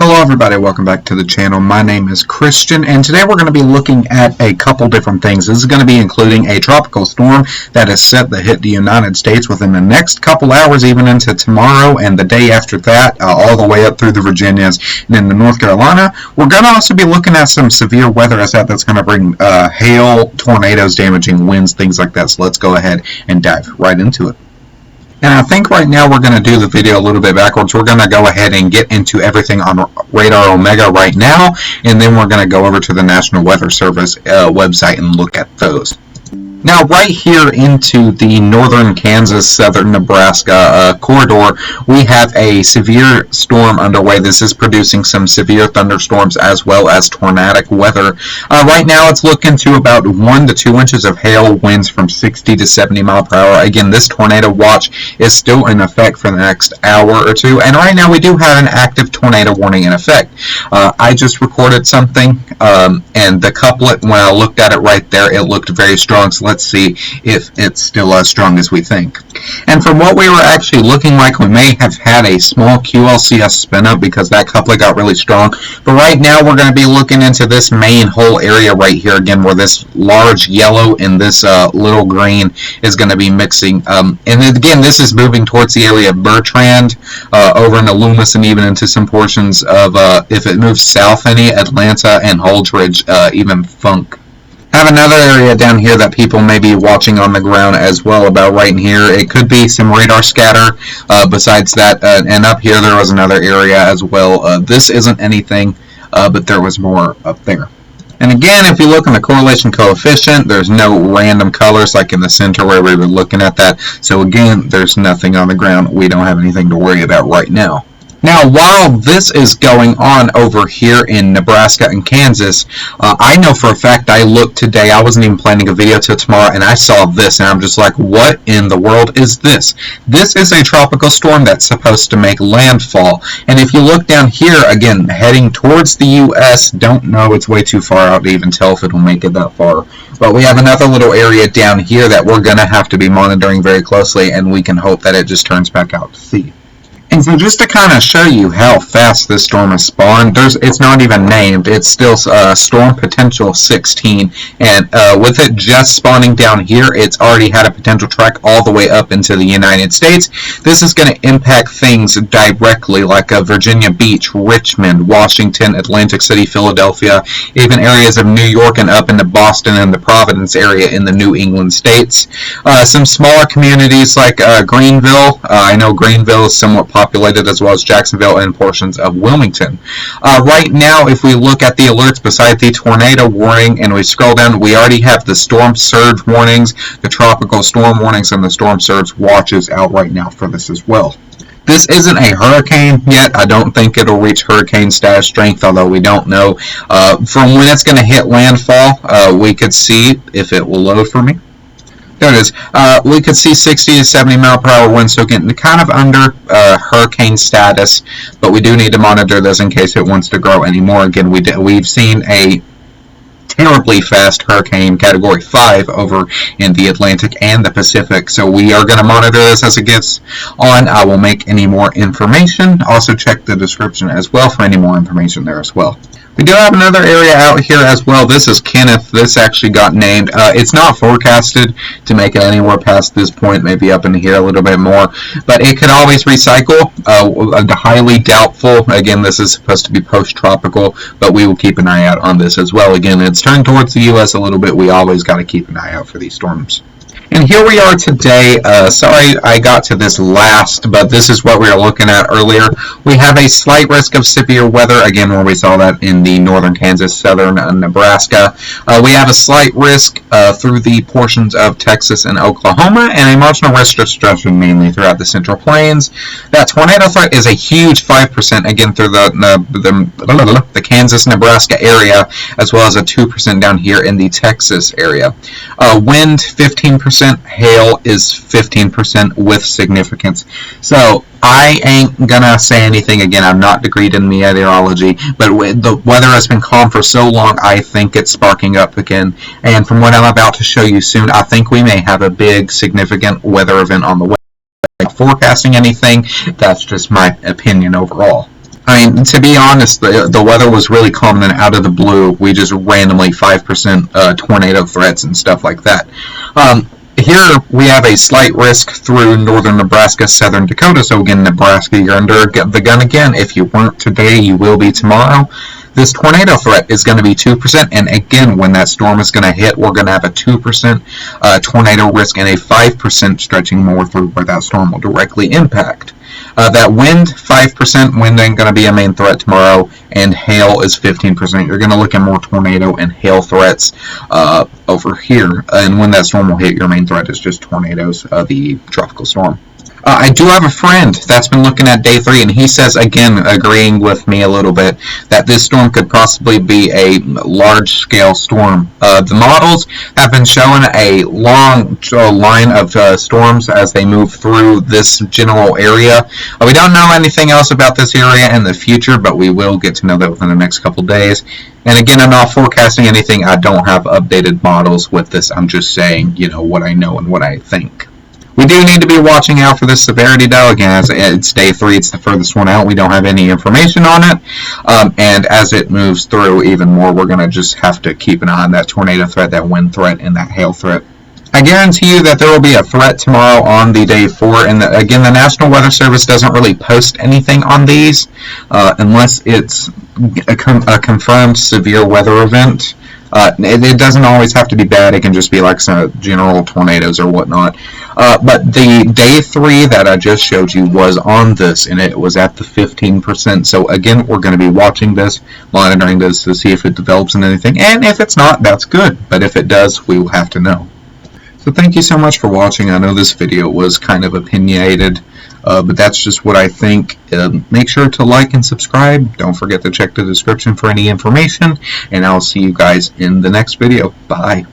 Hello everybody, welcome back to the channel. My name is Christian, and today we're going to be looking at a couple different things. This is going to be including a tropical storm that is set to hit the United States within the next couple hours, even into tomorrow and the day after that, all the way up through the Virginias and into North Carolina. We're going to also be looking at some severe weather that's going to bring hail, tornadoes, damaging winds, things like that. So let's go ahead and dive right into it. And I think right now we're going to do the video a little bit backwards. We're going to go ahead and get into everything on Radar Omega right now, and then we're going to go over to the National Weather Service website and look at those. Now, right here into the northern Kansas, southern Nebraska corridor, we have a severe storm underway. This is producing some severe thunderstorms as well as tornadic weather. Right now, it's looking to about 1 to 2 inches of hail, winds from 60 to 70 miles per hour. Again, this tornado watch is still in effect for the next hour or two, and right now we do have an active tornado warning in effect. I just recorded something, and the couplet, when I looked at it right there, it looked very strong. So let's see if it's still as strong as we think. And from what we were actually looking like, we may have had a small QLCS spin up because that couplet got really strong. But right now we're going to be looking into this main whole area right here again, where this large yellow and this little green is going to be mixing. And again, this is moving towards the area of Bertrand, over into Loomis, and even into some portions of, if it moves south any, Atlanta and Holdridge, even Funk. I have another area down here that people may be watching on the ground as well, about right in here. It could be some radar scatter besides that, and up here there was another area as well. This isn't anything, but there was more up there. And again, if you look on the correlation coefficient, there's no random colors like in the center where we were looking at that. So again, there's nothing on the ground. We don't have anything to worry about right now. Now, while this is going on over here in Nebraska and Kansas, I know for a fact I looked today, I wasn't even planning a video till tomorrow, and I saw this, and I'm just like, what in the world is this? This is a tropical storm that's supposed to make landfall. And if you look down here, again, heading towards the U.S., don't know, it's way too far out to even tell if it'll make it that far. But we have another little area down here that we're going to have to be monitoring very closely, and we can hope that it just turns back out to sea. And so just to kind of show you how fast this storm has spawned, it's not even named. It's still Storm Potential 16. And with it just spawning down here, it's already had a potential track all the way up into the United States. This is going to impact things directly like Virginia Beach, Richmond, Washington, Atlantic City, Philadelphia, even areas of New York and up into Boston and the Providence area in the New England states. Some smaller communities like Greenville. I know Greenville is somewhat populated, as well as Jacksonville and portions of Wilmington. Right now, if we look at the alerts beside the tornado warning and we scroll down, we already have the storm surge warnings, the tropical storm warnings, and the storm surge watches out right now for this as well. This isn't a hurricane yet. I don't think it'll reach hurricane status strength, although we don't know. From when it's going to hit landfall, we could see if it will load for me. There it is. We could see 60 to 70 mile per hour winds, so getting kind of under hurricane status, but we do need to monitor this in case it wants to grow anymore. Again, we've seen a terribly fast hurricane category 5 over in the Atlantic and the Pacific, so we are going to monitor this as it gets on. I will make any more information. Also check the description as well for any more information there as well. We do have another area out here as well. This is Kenneth. This actually got named. It's not forecasted to make it anywhere past this point, maybe up in here a little bit more, but it could always recycle. Highly doubtful. Again, this is supposed to be post-tropical, but we will keep an eye out on this as well. Again, it's turned towards the U.S. a little bit. We always got to keep an eye out for these storms. And here we are today. Sorry I got to this last, but this is what we were looking at earlier. We have a slight risk of severe weather, again, where we saw that in the northern Kansas, southern Nebraska. We have a slight risk through the portions of Texas and Oklahoma, and a marginal risk distribution mainly throughout the Central Plains. That tornado threat is a huge 5%, again, through the Kansas-Nebraska area, as well as a 2% down here in the Texas area. Wind, 15%. Hail is 15% with significance. So I ain't gonna say anything. Again, I'm not degreed in meteorology, but the weather has been calm for so long, I think it's sparking up again. And from what I'm about to show you soon, I think we may have a big, significant weather event on the way. Forecasting anything, that's just my opinion overall. I mean, to be honest, the weather was really calm, and out of the blue, we just randomly 5% tornado threats and stuff like that. Here we have a slight risk through northern Nebraska, southern Dakota. So again, Nebraska, you're under the gun again. If you weren't today, you will be tomorrow. This tornado threat is going to be 2%, and again, when that storm is going to hit, we're going to have a 2% tornado risk and a 5% stretching more through where that storm will directly impact. That wind, 5%, wind ain't going to be a main threat tomorrow, and hail is 15%. You're going to look at more tornado and hail threats over here, and when that storm will hit, your main threat is just tornadoes, the tropical storm. I do have a friend that's been looking at day 3, and he says, again, agreeing with me a little bit, that this storm could possibly be a large-scale storm. The models have been showing a long line of storms as they move through this general area. We don't know anything else about this area in the future, but we will get to know that within the next couple days. And again, I'm not forecasting anything. I don't have updated models with this. I'm just saying, what I know and what I think. We do need to be watching out for this severity, though. Again, as it's day 3, it's the furthest one out. We don't have any information on it. And as it moves through even more, we're going to just have to keep an eye on that tornado threat, that wind threat, and that hail threat. I guarantee you that there will be a threat tomorrow on the day 4. And again, the National Weather Service doesn't really post anything on these unless it's a confirmed severe weather event. It doesn't always have to be bad. It can just be like some general tornadoes or whatnot. But the day 3 that I just showed you was on this, and it was at the 15%. So again, we're going to be watching this, monitoring this to see if it develops into anything. And if it's not, that's good. But if it does, we will have to know. So thank you so much for watching. I know this video was kind of opinionated, but that's just what I think. Make sure to like and subscribe. Don't forget to check the description for any information, and I'll see you guys in the next video. Bye.